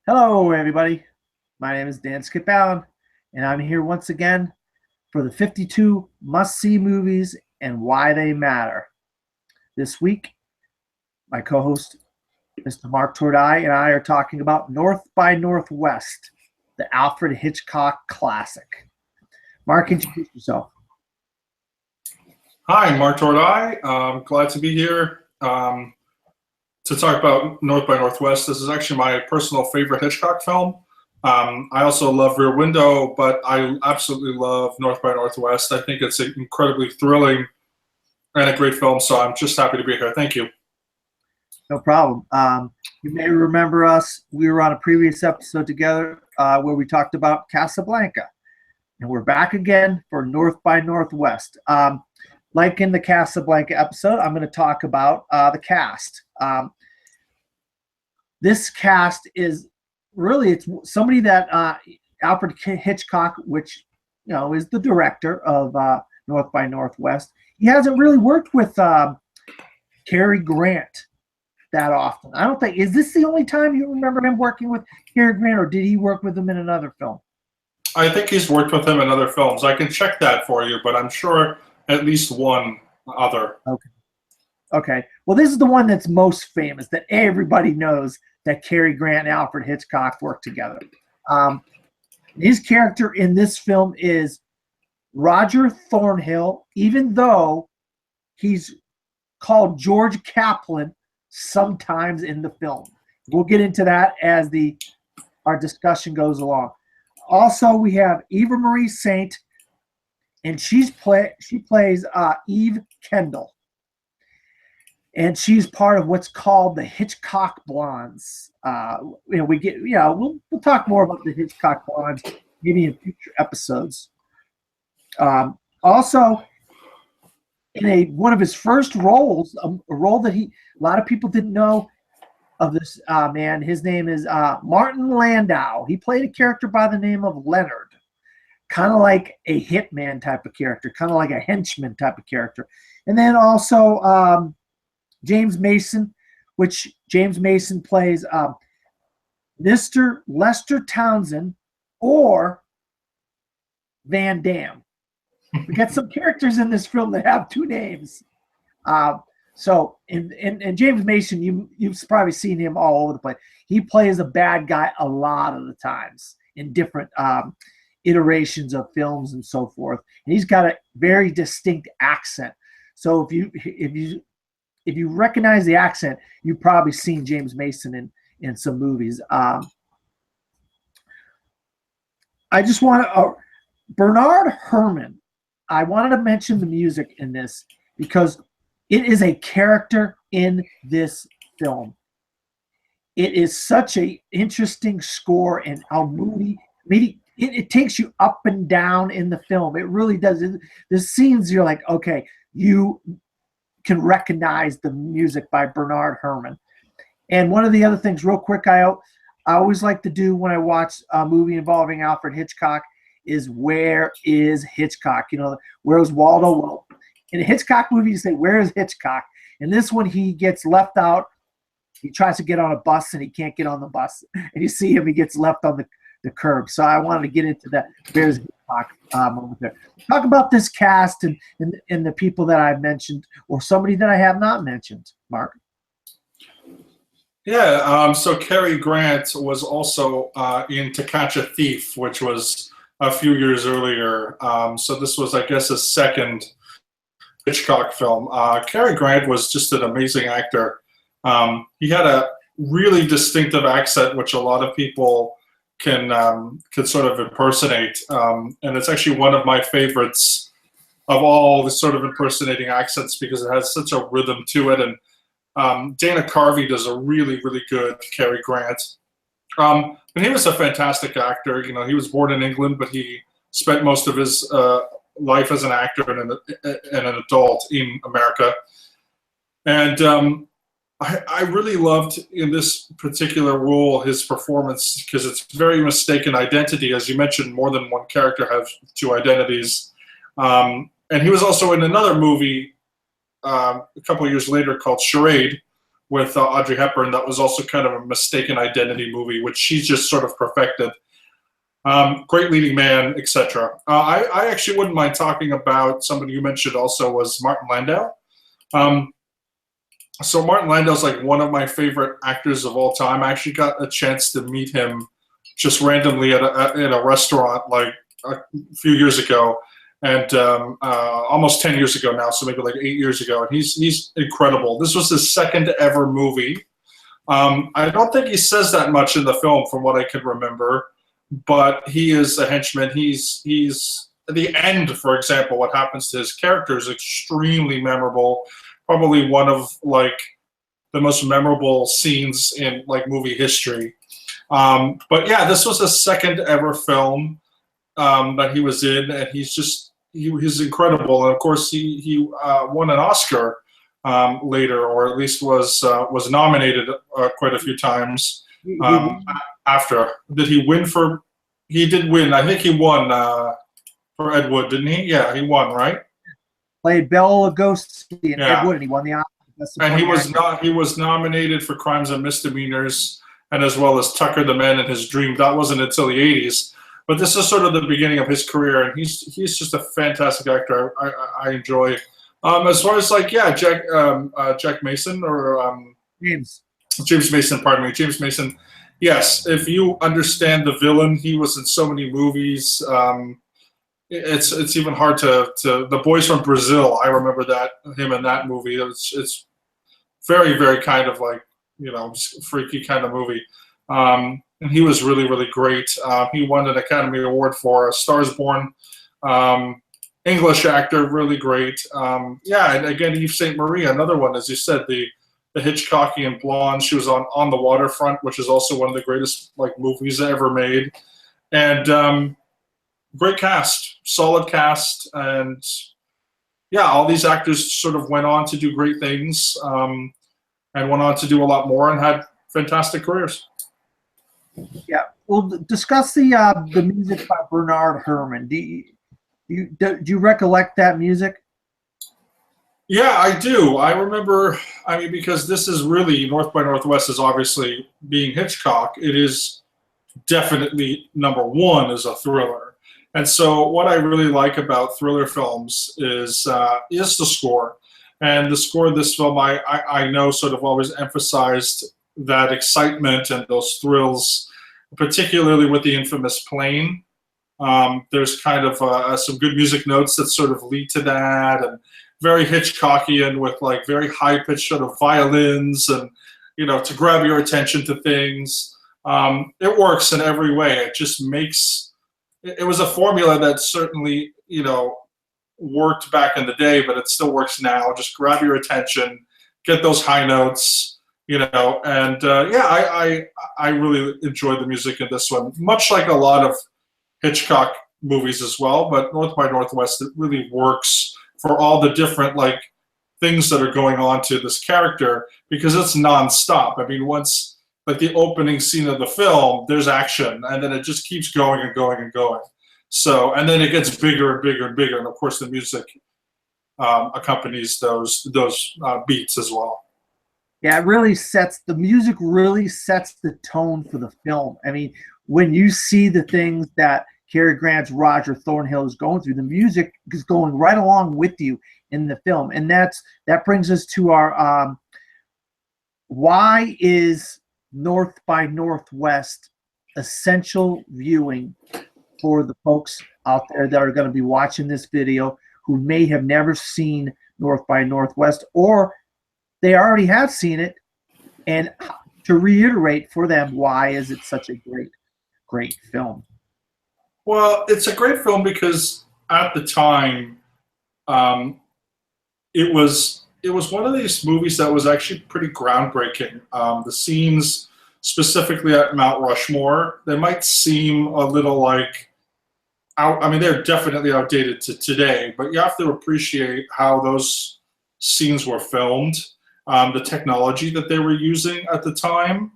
Hello, everybody. My name is Dan Skip Allen, and I'm here once again for the 52 must-see movies and why they matter. This week, my co-host, Mr. Mark Tordai, and I are talking about North by Northwest, the Alfred Hitchcock classic. Mark, introduce yourself. Hi, Mark Tordai. Glad to be here to talk about North by Northwest. This is actually my personal favorite Hitchcock film. I also love Rear Window, but I absolutely love North by Northwest. I think it's incredibly thrilling and a great film, so I'm just happy to be here. Thank you. No problem. You may remember us. We were on a previous episode together where we talked about Casablanca, and we're back again for North by Northwest. Like in the Casablanca episode, I'm going to talk about the cast. This cast is really, it's somebody that Alfred Hitchcock, which is the director of North by Northwest. He hasn't really worked with Cary Grant that often. I don't think, is this the only time you remember him working with Cary Grant, or did he work with him in another film? I think he's worked with him in other films. I can check that for you, but I'm sure at least one other. Okay. Well, this is the one that's most famous, that everybody knows, that Cary Grant and Alfred Hitchcock worked together. His character in this film is Roger Thornhill, even though he's called George Kaplan sometimes in the film. We'll get into that as our discussion goes along. Also, we have Eva Marie Saint, and she plays Eve Kendall, and she's part of what's called the Hitchcock Blondes. We'll talk more about the Hitchcock Blondes maybe in future episodes. Also, in one of his first roles, a role that a lot of people didn't know of this man. His name is Martin Landau. He played a character by the name of Leonard. Kind of like a hitman type of character, kind of like a henchman type of character. And then also James Mason, which James Mason plays Mr. Lester Townsend or Van Damme. We got some characters in this film that have two names. So in James Mason, you've probably seen him all over the place. He plays a bad guy a lot of the times in different iterations of films and so forth. And he's got a very distinct accent. So if you recognize the accent, you've probably seen James Mason in some movies. I just want to Bernard Herrmann. I wanted to mention the music in this because it is a character in this film. It is such an interesting score and how moody. It takes you up and down in the film. It really does. The scenes, you're like, okay, you can recognize the music by Bernard Herrmann. And one of the other things, real quick, I always like to do when I watch a movie involving Alfred Hitchcock is, where is Hitchcock? Where's Waldo? Well, in a Hitchcock movie, you say, where is Hitchcock? In this one, he gets left out. He tries to get on a bus, and he can't get on the bus. And you see him, he gets left on the curb. So I wanted to get into that. Where's Hitchcock moment there. Talk about this cast and the people that I've mentioned, or somebody that I have not mentioned, Mark. Yeah, so Cary Grant was also in To Catch a Thief, which was a few years earlier. So this was, I guess, his second Hitchcock film. Cary Grant was just an amazing actor. He had a really distinctive accent, which a lot of people can sort of impersonate. And it's actually one of my favorites of all the sort of impersonating accents because it has such a rhythm to it. And Dana Carvey does a really, really good Cary Grant. And he was a fantastic actor. He was born in England, but he spent most of his life as an actor and an adult in America. And I really loved in this particular role his performance because it's very mistaken identity. As you mentioned, more than one character has two identities. And he was also in another movie a couple of years later called Charade, with Audrey Hepburn that was also kind of a mistaken identity movie, which she's just sort of perfected. Great leading man, etc. I actually wouldn't mind talking about somebody you mentioned also was Martin Landau. So Martin Landau's like one of my favorite actors of all time. I actually got a chance to meet him just randomly in a restaurant like a few years ago, and almost 10 years ago now, so maybe like 8 years ago. And he's incredible. This was his second ever movie. I don't think he says that much in the film from what I can remember, but he is a henchman. He's at the end, for example, what happens to his character is extremely memorable. Probably one of like the most memorable scenes in like movie history. But yeah, this was his second ever film that he was in, and he's incredible. And of course, he won an Oscar later, or at least was nominated quite a few times after. Did he win for? He did win. I think he won for Ed Wood, didn't he? Yeah, he won, right? Played Bela Lugosi in Ed Wood, and he won the Oscar. And he was nominated for Crimes and Misdemeanors, and as well as Tucker the Man in His Dream. That wasn't until the 80s, but this is sort of the beginning of his career, and he's just a fantastic actor. I enjoy. As far as like Jack Mason or James Mason, pardon me, James Mason. Yes, if you understand the villain, he was in so many movies. It's even hard to The Boys from Brazil. I remember him in that movie. It's very, very kind of like, just freaky kind of movie. And he was really, really great. He won an Academy Award for A Star Is Born. English actor, really great. And again, Eve St. Marie, another one, as you said, the Hitchcockian blonde. She was on the Waterfront, which is also one of the greatest like movies ever made. And great cast, solid cast, and yeah, all these actors sort of went on to do great things, and went on to do a lot more and had fantastic careers. Yeah, we'll discuss the music by Bernard Herrmann. Do you recollect that music? Yeah, I do. I remember. I mean, because this is really North by Northwest is obviously being Hitchcock. It is definitely number one as a thriller. And so what I really like about thriller films is the score. And the score of this film, I know sort of always emphasized that excitement and those thrills, particularly with the infamous plane. There's kind of some good music notes that sort of lead to that, and very Hitchcockian with like very high-pitched sort of violins and, to grab your attention to things. It works in every way. It just makes... It was a formula that certainly, worked back in the day, but it still works now. Just grab your attention, get those high notes, and I really enjoyed the music in this one, much like a lot of Hitchcock movies as well. But North by Northwest, it really works for all the different like things that are going on to this character, because it's nonstop. I mean, once like the opening scene of the film, there's action, and then it just keeps going and going and going. So, and then it gets bigger and bigger and bigger, and of course the music accompanies those beats as well. Yeah, the music really sets the tone for the film. I mean, when you see the things that Cary Grant's Roger Thornhill is going through, the music is going right along with you in the film, and that brings us to our why is North by Northwest essential viewing for the folks out there that are going to be watching this video who may have never seen North by Northwest, or they already have seen it, and to reiterate for them, why is it such a great film? Well, it's a great film because at the time, it was one of these movies that was actually pretty groundbreaking. The scenes, specifically at Mount Rushmore, they might seem a little like I mean, they're definitely outdated to today, but you have to appreciate how those scenes were filmed, the technology that they were using at the time,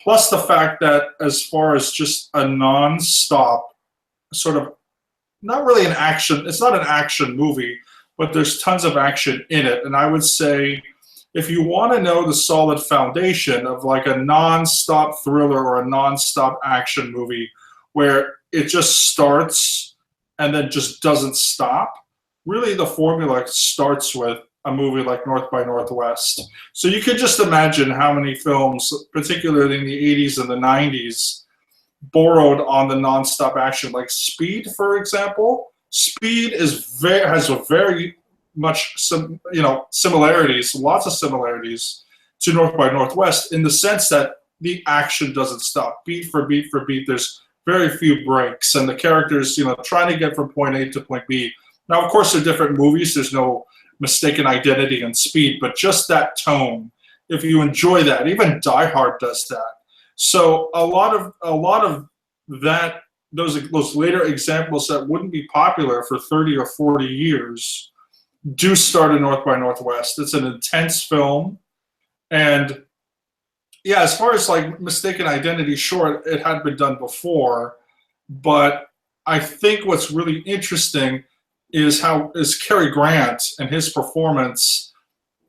plus the fact that as far as just a non-stop sort of, not really an action, it's not an action movie, but there's tons of action in it. And I would say if you want to know the solid foundation of like a non-stop thriller or a non-stop action movie where it just starts and then just doesn't stop, really the formula starts with a movie like North by Northwest. So you could just imagine how many films, particularly in the 80s and the 90s, borrowed on the non-stop action. Like Speed, for example. Speed has a very much similarities, lots of similarities to North by Northwest in the sense that the action doesn't stop. Beat for beat for beat, there's very few breaks, and the characters, trying to get from point A to point B. Now, of course, they're different movies. There's no mistaken identity in Speed, but just that tone, if you enjoy that, even Die Hard does that. So a lot of that, those later examples that wouldn't be popular for 30 or 40 years do start in North by Northwest. It's an intense film, and yeah, as far as like mistaken identity, sure, it had been done before, but I think what's really interesting is Cary Grant and his performance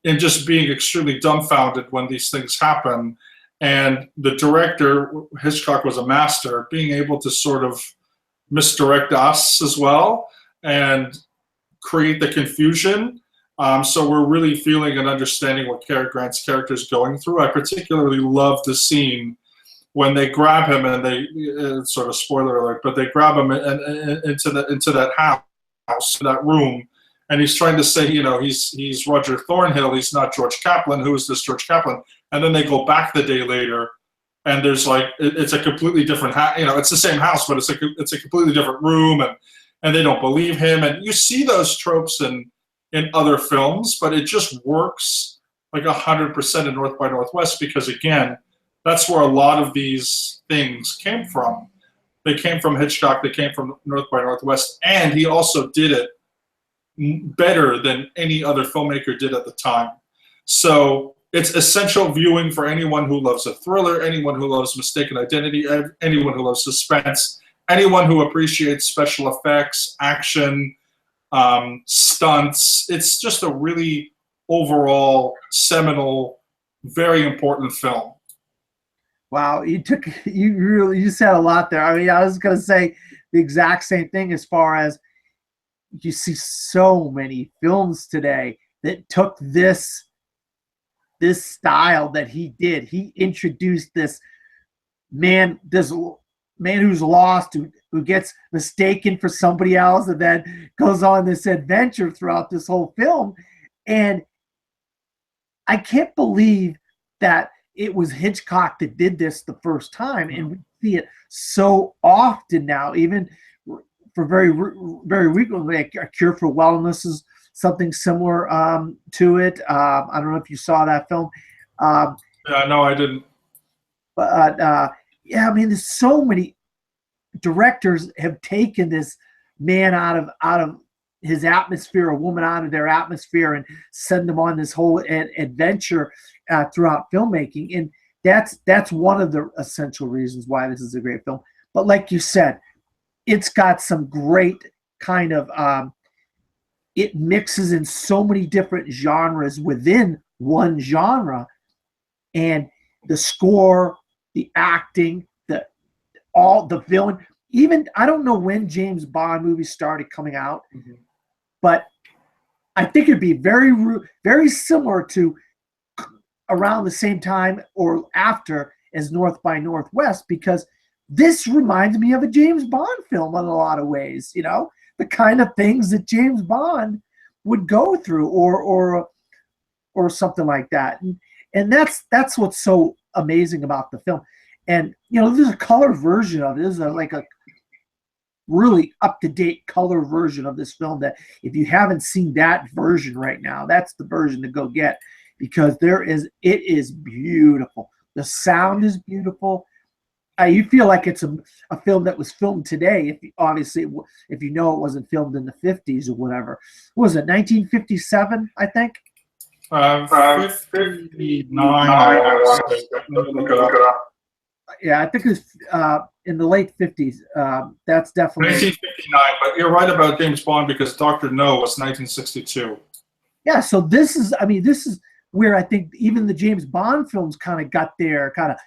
in just being extremely dumbfounded when these things happen. And the director, Hitchcock, was a master, being able to sort of misdirect us as well and create the confusion. So we're really feeling and understanding what Cary Grant's character is going through. I particularly love the scene when they grab him and they, sort of spoiler alert, but they grab him into that house, that room, and he's trying to say, he's Roger Thornhill, he's not George Kaplan. Who is this George Kaplan? And then they go back the day later, and there's like it's a completely different house. It's the same house, but it's a completely different room, and they don't believe him. And you see those tropes in other films, but it just works like 100% in North by Northwest because, again, that's where a lot of these things came from. They came from Hitchcock. They came from North by Northwest, and he also did it better than any other filmmaker did at the time. So it's essential viewing for anyone who loves a thriller, anyone who loves mistaken identity, anyone who loves suspense, anyone who appreciates special effects, action, stunts. It's just a really overall seminal, very important film. Wow, you said a lot there. I mean, I was going to say the exact same thing as far as you see so many films today that took this style that he did. He introduced this man who's lost, who gets mistaken for somebody else, and then goes on this adventure throughout this whole film. And I can't believe that it was Hitchcock that did this the first time, and we see it so often now, even for very, very frequently. A Cure for Wellness is something similar to it. I don't know if you saw that film. Yeah, no, I didn't. But yeah, I mean, there's so many directors have taken this man out of his atmosphere, a woman out of their atmosphere, and send them on this whole adventure throughout filmmaking. And that's one of the essential reasons why this is a great film. But like you said, it's got some great kind of it mixes in so many different genres within one genre, and the score, the acting, the villain. Even I don't know when James Bond movies started coming out, but I think it'd be very, very similar to around the same time or after as North by Northwest, because this reminds me of a James Bond film in a lot of ways. The kind of things that James Bond would go through, or something like that. And that's what's so amazing about the film. And there's a color version of it. There's like a really up-to-date color version of this film that if you haven't seen that version right now, that's the version to go get, because it is beautiful. The sound is beautiful. You feel like it's a film that was filmed today. If you know it wasn't filmed in the 50s or whatever. What was it, 1957, I think? 59. Yeah, I think it was in the late 50s. That's definitely 1959. But you're right about James Bond, because Dr. No was 1962. Yeah, so this is where I think even the James Bond films kind of got their kind of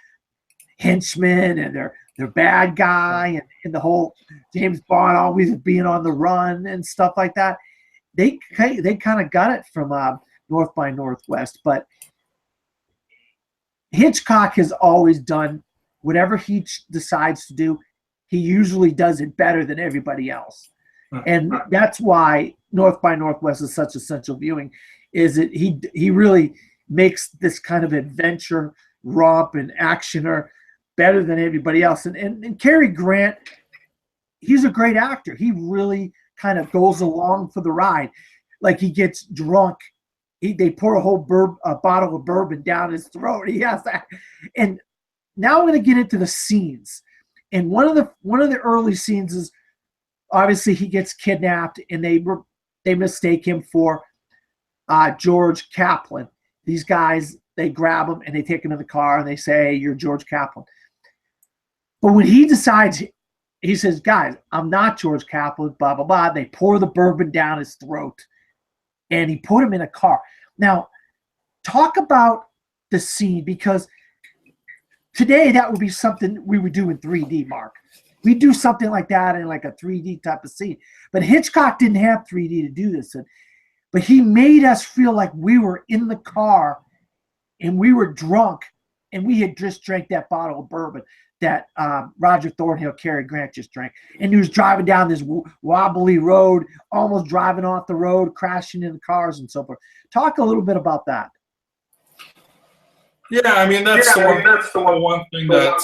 henchmen and their bad guy and the whole James Bond always being on the run and stuff like that. They kind of got it from North by Northwest, but Hitchcock has always done whatever he decides to do. He usually does it better than everybody else, and that's why North by Northwest is such essential viewing. Is that he really makes this kind of adventure romp and actioner better than everybody else. And Cary Grant, he's a great actor. He really kind of goes along for the ride. Like he gets drunk. They pour a bottle of bourbon down his throat. He has that. And now I'm going to get into the scenes. And one of the early scenes is obviously he gets kidnapped and they mistake him for George Kaplan. These guys, they grab him and they take him in the car and they say, "You're George Kaplan." But when he decides, he says, "Guys, I'm not George Kaplan, blah, blah, blah." They pour the bourbon down his throat and he put him in a car. Now, talk about the scene, because today that would be something we would do in 3D, Mark. We do something like that in like a 3D type of scene. But Hitchcock didn't have 3D to do this. But he made us feel like we were in the car and we were drunk and we had just drank that bottle of bourbon that Roger Thornhill, Cary Grant just drank. And he was driving down this wobbly road, almost driving off the road, crashing into cars and so forth. Talk a little bit about that. Yeah, I mean, that's the one thing that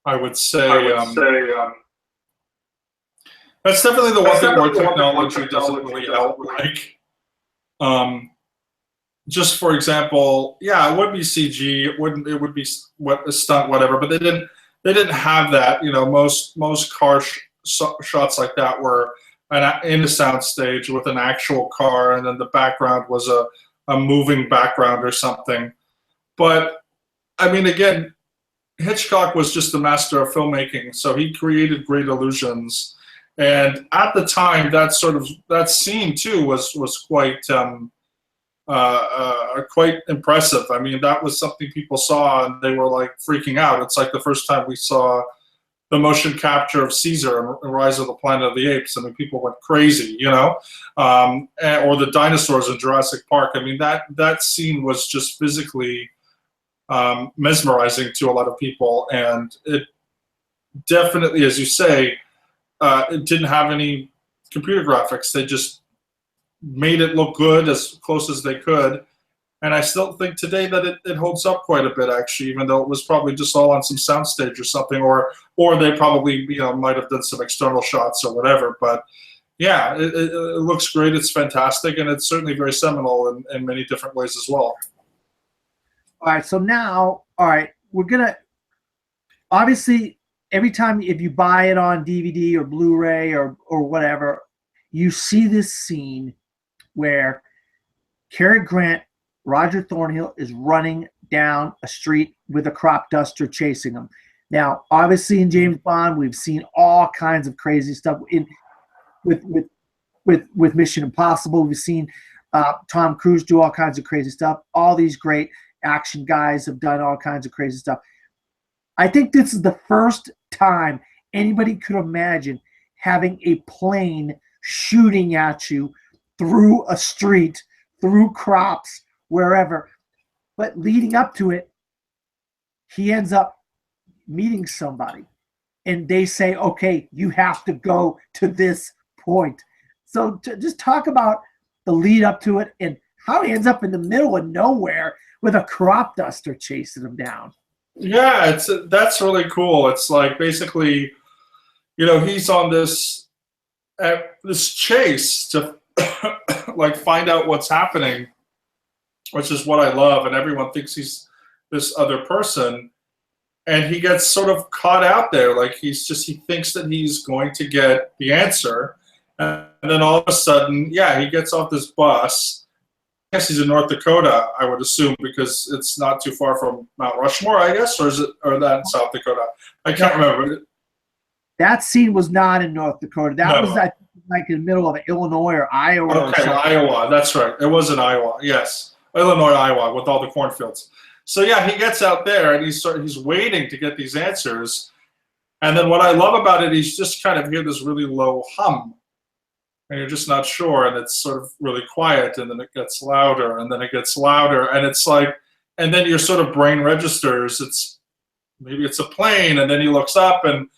I would say. That's definitely the one thing where technology doesn't really help. Like, just for example, yeah, it would be CG. It would be what a stunt, whatever. But they didn't have that. You know, most car shots like that were in a sound stage with an actual car, and then the background was a moving background or something. But I mean, again, Hitchcock was just the master of filmmaking, so he created great illusions. And at the time, that scene too was quite quite impressive. I mean, that was something people saw and they were like freaking out. It's like the first time we saw the motion capture of Caesar and Rise of the Planet of the Apes. I mean, people went crazy, you know, or the dinosaurs in Jurassic Park. I mean, that scene was just physically mesmerizing to a lot of people, and it definitely, as you say, it didn't have any computer graphics. They just made it look good as close as they could. And I still think today that it holds up quite a bit, actually, even though it was probably just all on some soundstage or something, or they probably might have done some external shots or whatever. But yeah, it looks great. It's fantastic, and it's certainly very seminal in many different ways as well. All right, so now, we're gonna obviously every time if you buy it on DVD or Blu-ray or whatever, you see this scene where Cary Grant, Roger Thornhill is running down a street with a crop duster chasing him. Now, obviously in James Bond, we've seen all kinds of crazy stuff with Mission Impossible. We've seen Tom Cruise do all kinds of crazy stuff. All these great action guys have done all kinds of crazy stuff. I think this is the first time anybody could imagine having a plane shooting at you through a street, through crops, wherever. But leading up to it, he ends up meeting somebody. And they say, okay, you have to go to this point. So just talk about the lead up to it and how he ends up in the middle of nowhere with a crop duster chasing him down. Yeah, that's really cool. It's like basically, he's on this chase to like find out what's happening, which is what I love. And everyone thinks he's this other person, and he gets sort of caught out there. Like he thinks that he's going to get the answer, and then all of a sudden, yeah, he gets off this bus. I guess he's in North Dakota, I would assume, because it's not too far from Mount Rushmore, I guess, or that in South Dakota? I can't remember. That scene was not in North Dakota. That was like in the middle of Illinois or Iowa. Okay, Iowa. That's right. It was in Iowa. Yes. Illinois, Iowa, with all the cornfields. So yeah, he gets out there and he's waiting to get these answers. And then what I love about it, he's just kind of hear this really low hum, and you're just not sure, and it's sort of really quiet, and then it gets louder, and then it gets louder, and it's like, and then your sort of brain registers, maybe it's a plane, and then he looks up, and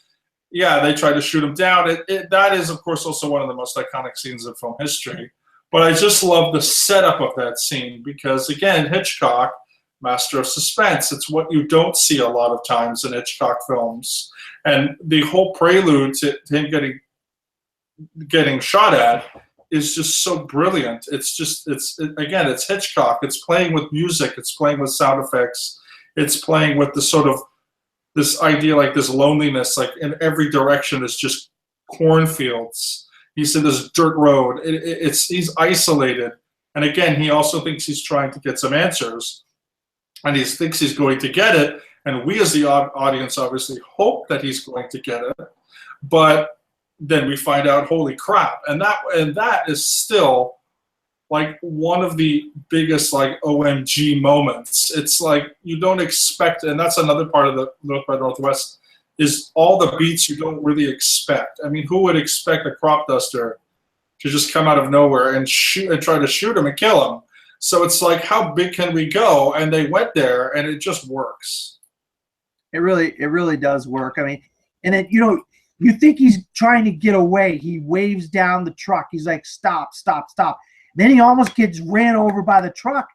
yeah, they try to shoot him down. That is, of course, also one of the most iconic scenes of film history. But I just love the setup of that scene because, again, Hitchcock, master of suspense. It's what you don't see a lot of times in Hitchcock films. And the whole prelude to him getting shot at is just so brilliant. It's Hitchcock. It's playing with music. It's playing with sound effects. It's playing with the sort of this idea, like this loneliness, like in every direction is just cornfields. He's in this dirt road. He's isolated. And again, he also thinks he's trying to get some answers. And he thinks he's going to get it. And we as the audience obviously hope that he's going to get it. But then we find out, holy crap. And that is still like one of the biggest like OMG moments. It's like you don't expect, and that's another part of the North by Northwest, is all the beats you don't really expect. I mean, who would expect a crop duster to just come out of nowhere and try to shoot him and kill him? So it's like, how big can we go? And they went there, and it just works. It really does work. I mean, and then, you think he's trying to get away. He waves down the truck. He's like, stop, stop, stop. Then he almost gets ran over by the truck.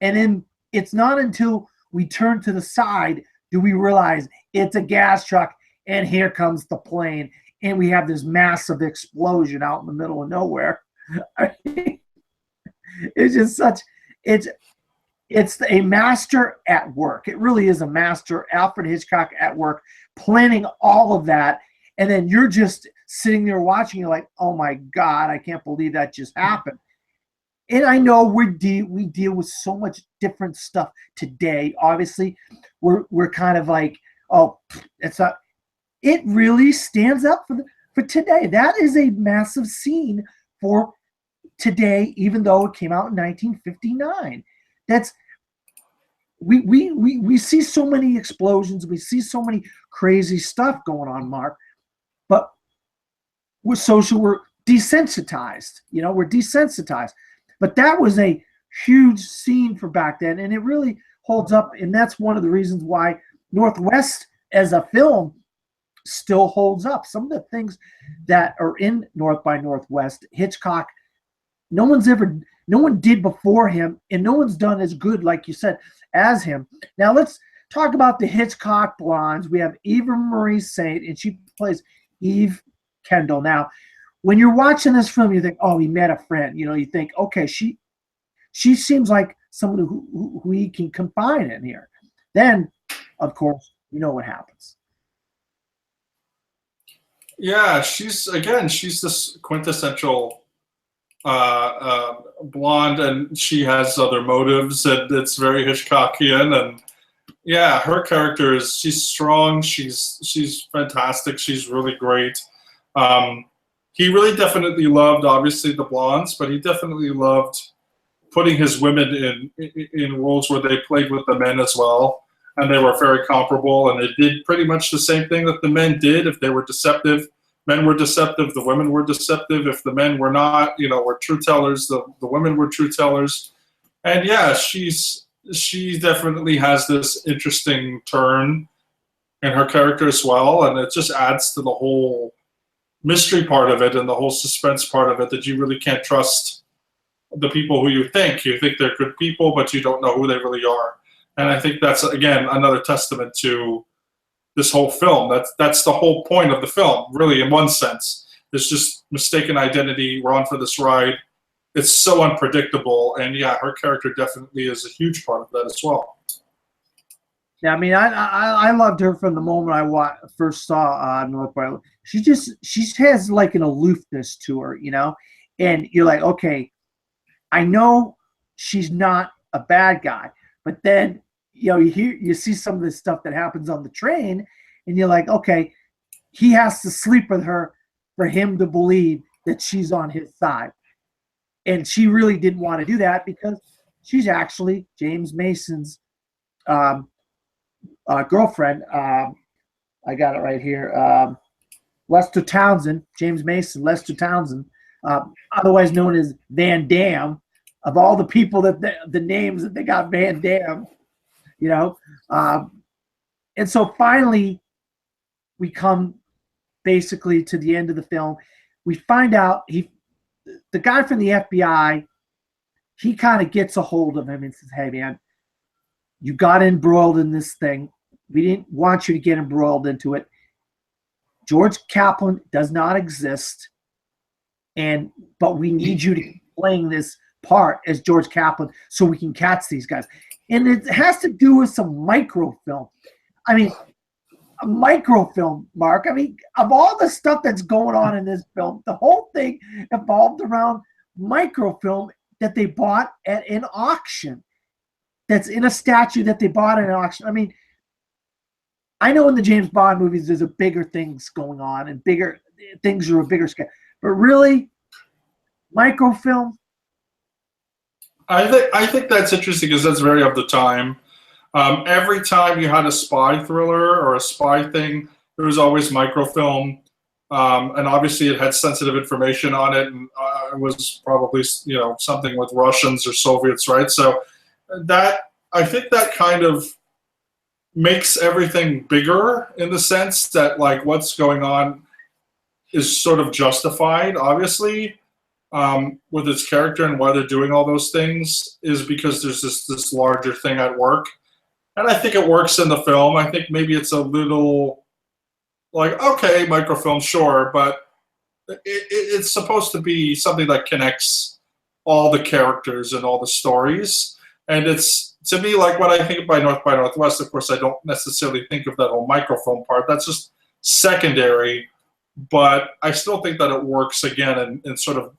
And then it's not until we turn to the side do we realize it's a gas truck, and here comes the plane. And we have this massive explosion out in the middle of nowhere. I mean, it's just it's a master at work. It really is a master, Alfred Hitchcock at work, planning all of that. And then you're just sitting there watching, you're like, oh my God, I can't believe that just happened. And I know we deal with so much different stuff today. Obviously, we're kind of like, oh, it's not. It really stands up for today. That is a massive scene for today, even though it came out in 1959. That's we see so many explosions, we see so many crazy stuff going on, Mark. But we're desensitized. We're desensitized. But that was a huge scene for back then, and it really holds up. And that's one of the reasons why Northwest as a film still holds up. Some of the things that are in North by Northwest, Hitchcock, no one did before him, and no one's done as good, like you said, as him. Now let's talk about the Hitchcock blondes. We have Eva Marie Saint, and she plays Eve Kendall. Now, when you're watching this film, you think, oh, he met a friend. You think, okay, she seems like someone who he can confide in here. Then, of course, you know what happens. Yeah, she's this quintessential blonde, and she has other motives, and it's very Hitchcockian. And yeah, her character she's strong, she's fantastic, she's really great. He really definitely loved, obviously, the blondes, but he definitely loved putting his women in roles where they played with the men as well, and they were very comparable, and they did pretty much the same thing that the men did. If they were deceptive, men were deceptive, the women were deceptive. If the men were not, were true tellers, the women were true tellers. And yeah, she definitely has this interesting turn in her character as well, and it just adds to the whole mystery part of it and the whole suspense part of it, that you really can't trust the people who you think they're good people, but you don't know who they really are. And I think that's, again, another testament to this whole film. That's the whole point of the film, really, in one sense. It's just mistaken identity. We're on for this ride. It's so unpredictable. And yeah, her character definitely is a huge part of that as well. Yeah, I mean, I loved her from the moment I first saw North by. She has like an aloofness to her, and you're like, okay, I know she's not a bad guy, but then you see some of the stuff that happens on the train, and you're like, okay, he has to sleep with her for him to believe that she's on his side, and she really didn't want to do that because she's actually James Mason's girlfriend. I got it right here. Lester Townsend, James Mason, Lester Townsend, otherwise known as Van Dam. Of all the people that the names that they got, Van Dam, you know. And so finally, we come basically to the end of the film. We find out the guy from the FBI, he kind of gets a hold of him and says, "Hey, man, you got embroiled in this thing. We didn't want you to get embroiled into it. George Kaplan does not exist, but we need you to keep playing this part as George Kaplan so we can catch these guys." And it has to do with some microfilm. I mean, a microfilm, Mark. I mean, of all the stuff that's going on in this film, the whole thing evolved around microfilm that they bought at an auction. That's in a statue that they bought at an auction. I mean, I know in the James Bond movies there's a bigger things going on and bigger things are a bigger scale. But really, microfilm. I think that's interesting because that's very of the time. Every time you had a spy thriller or a spy thing, there was always microfilm, and obviously it had sensitive information on it, and it was probably something with Russians or Soviets, right? So that I think that kind of makes everything bigger in the sense that like what's going on is sort of justified, obviously, with its character and why they're doing all those things is because there's this larger thing at work. And I think it works in the film. I think maybe it's a little like, okay, microfilm, sure, but it's supposed to be something that connects all the characters and all the stories. And it's, to me, like when I think by North by Northwest, of course, I don't necessarily think of that whole microfilm part. That's just secondary. But I still think that it works again in sort of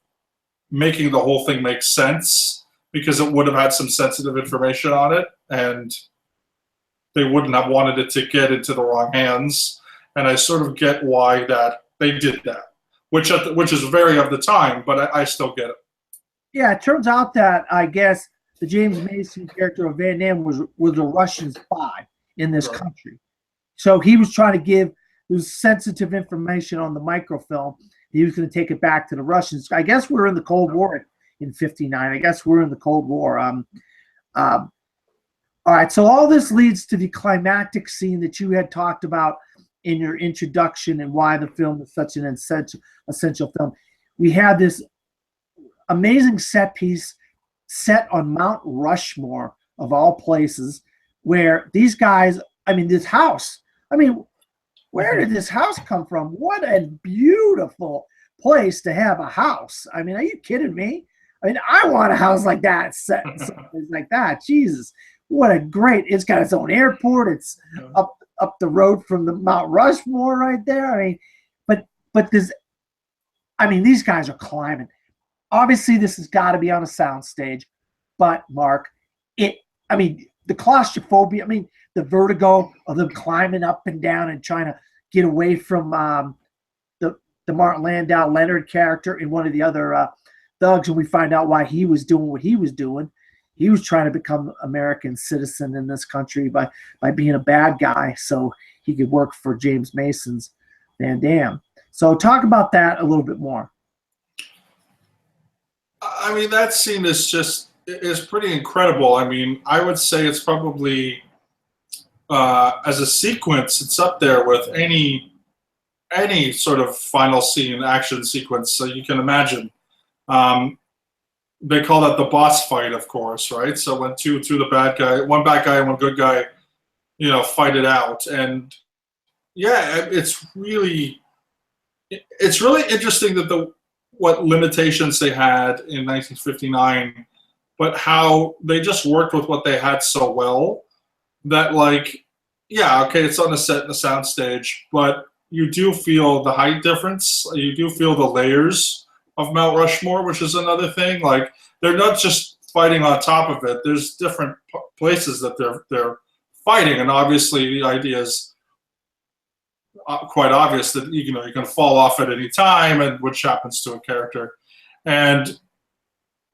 making the whole thing make sense because it would have had some sensitive information on it and they wouldn't have wanted it to get into the wrong hands. And I sort of get why that they did that, which is very of the time, but I still get it. Yeah, it turns out that I guess the James Mason character of Van Damme was a Russian spy in this country. So he was trying to give sensitive information on the microfilm. He was going to take it back to the Russians. I guess we're in the Cold War in '59. I guess we're in the Cold War. All right, so all this leads to the climactic scene that you had talked about in your introduction and why the film is such an essential film. We had this amazing set piece set on Mount Rushmore, of all places, where these guys, I mean, this house, I mean, where did this house come from? What a beautiful place to have a house. I mean, are you kidding me? I mean, I want a house like that, set like that. Jesus, what a great, it's got its own airport. It's up the road from the Mount Rushmore right there. I mean, but this, I mean, these guys are climbing. Obviously, this has got to be on a sound stage, but Mark, I mean, the claustrophobia, I mean, the vertigo of them climbing up and down and trying to get away from the Martin Landau Leonard character and one of the other thugs, and we find out why he was doing what he was doing. He was trying to become an American citizen in this country by being a bad guy so he could work for James Mason's Van Damme. So talk about that a little bit more. I mean, that scene is pretty incredible. I mean, I would say it's probably as a sequence, it's up there with any sort of final scene action sequence. So you can imagine. They call that the boss fight, of course, right? So when one bad guy and one good guy, fight it out, and yeah, it's really interesting that what limitations they had in 1959, but how they just worked with what they had so well that, like, yeah, okay, it's on a set in a soundstage, but you do feel the height difference. You do feel the layers of Mount Rushmore, which is another thing. Like, they're not just fighting on top of it. There's different places that they're fighting, and obviously the idea is quite obvious that you can fall off at any time, and which happens to a character. And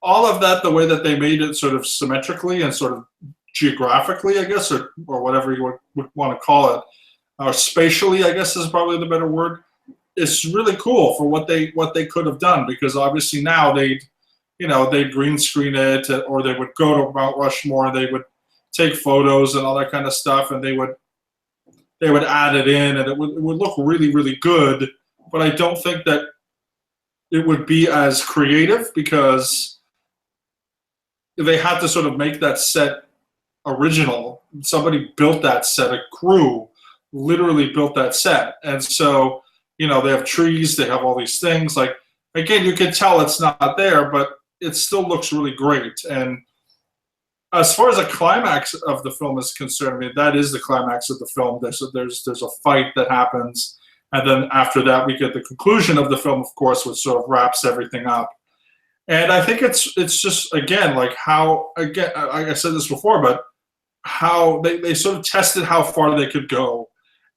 all of that, the way that they made it sort of symmetrically and sort of geographically, I guess, or whatever you would want to call it, or spatially, I guess is probably the better word. It's really cool for what they could have done, because obviously now they'd green screen it, or they would go to Mount Rushmore and they would take photos and all that kind of stuff, and they would add it in, and it would look really, really good. But I don't think that it would be as creative, because they had to sort of make that set original. Somebody built that set, a crew literally built that set. And so, they have trees, they have all these things. Like, again, you can tell it's not there, but it still looks really great. And as far as the climax of the film is concerned, I mean, that is the climax of the film. There's a fight that happens, and then after that, we get the conclusion of the film, of course, which sort of wraps everything up. And I think it's just, again, like how, again, I said this before, but how they sort of tested how far they could go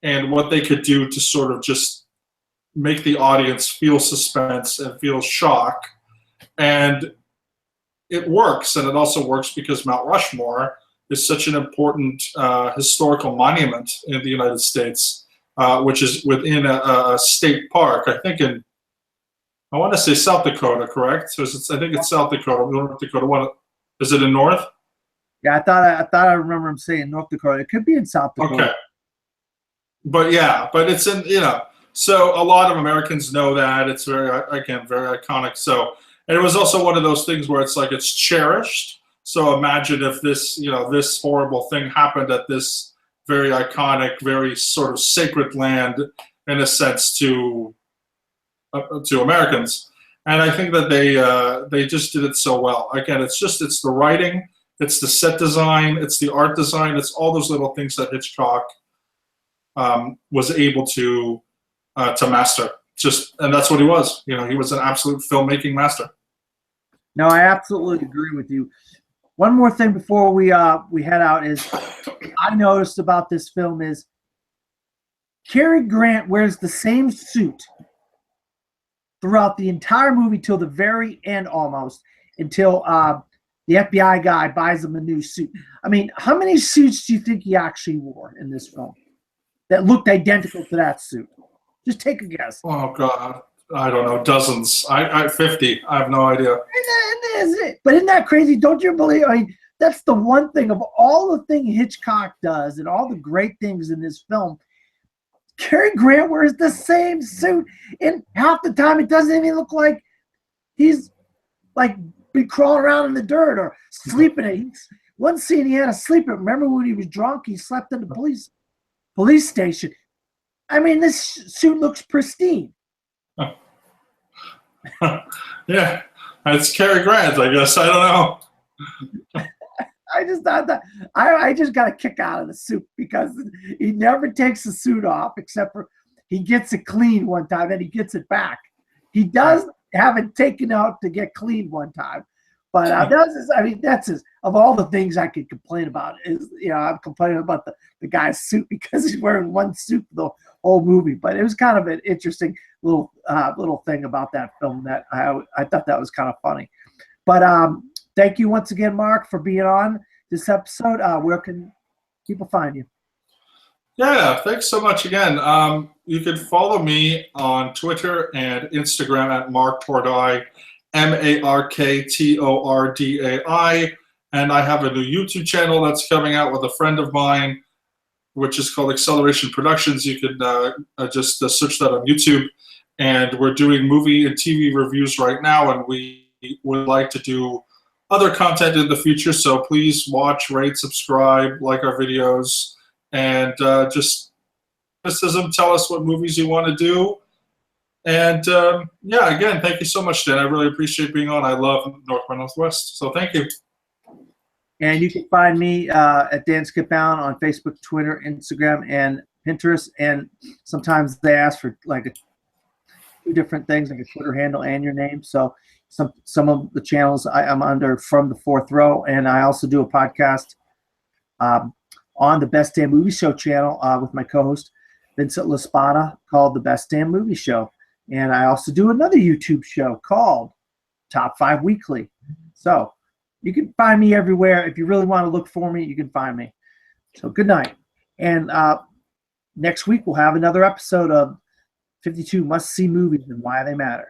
and what they could do to sort of just make the audience feel suspense and feel shock. And it works, and it also works because Mount Rushmore is such an important historical monument in the United States, which is within a state park. I think I want to say South Dakota, correct? So I think it's South Dakota, North Dakota. Is it in North? Yeah, I thought I remember him saying North Dakota. It could be in South Dakota. Okay. But it's in, so a lot of Americans know that. It's very iconic. So, and it was also one of those things where it's like it's cherished. So imagine if this, this horrible thing happened at this very iconic, very sort of sacred land, in a sense, to Americans. And I think that they just did it so well. Again, it's the writing, it's the set design, it's the art design, it's all those little things that Hitchcock was able to master. And that's what he was. He was an absolute filmmaking master. No, I absolutely agree with you. One more thing before we head out is I noticed about this film is Cary Grant wears the same suit throughout the entire movie till the very end, almost, until the FBI guy buys him a new suit. I mean, how many suits do you think he actually wore in this film that looked identical to that suit? Just take a guess. Oh, God. I don't know, dozens. I 50. I have no idea. But isn't that crazy? Don't you believe? I mean, that's the one thing of all the things Hitchcock does and all the great things in this film. Cary Grant wears the same suit, and half the time it doesn't even look like he's like been crawling around in the dirt or sleeping. One scene he had to sleep. Remember when he was drunk? He slept in the police station. I mean, this suit looks pristine. Yeah, it's Cary Grant, I guess. I don't know. I just thought that I just got a kick out of the suit because he never takes the suit off except for he gets it cleaned one time and he gets it back. He does have it taken out to get cleaned one time, but that's his. Of all the things I could complain about is I'm complaining about the guy's suit because he's wearing one suit the whole movie. But it was kind of an interesting little thing about that film that I thought that was kind of funny. But thank you once again, Mark, for being on this episode. Where can people find you? Yeah, thanks so much again. You can follow me on Twitter and Instagram at Mark Tordai, MarkTordai. And I have a new YouTube channel that's coming out with a friend of mine, which is called Acceleration Productions. You can just search that on YouTube. And we're doing movie and TV reviews right now, and we would like to do other content in the future. So please watch, rate, subscribe, like our videos, and just criticism, tell us what movies you want to do. And again, thank you so much, Dan. I really appreciate being on. I love North by Northwest. So thank you. And you can find me at Dan Skipbound on Facebook, Twitter, Instagram, and Pinterest. And sometimes they ask for like two different things, like a Twitter handle and your name. So some of the channels I'm under From the Fourth Row, and I also do a podcast on the Best Damn Movie Show channel with my co-host Vincent LaSpada called The Best Damn Movie Show. And I also do another YouTube show called Top 5 Weekly. So you can find me everywhere. If you really want to look for me, you can find me. So good night. And next week we'll have another episode of 52 Must See Movies and Why They Matter.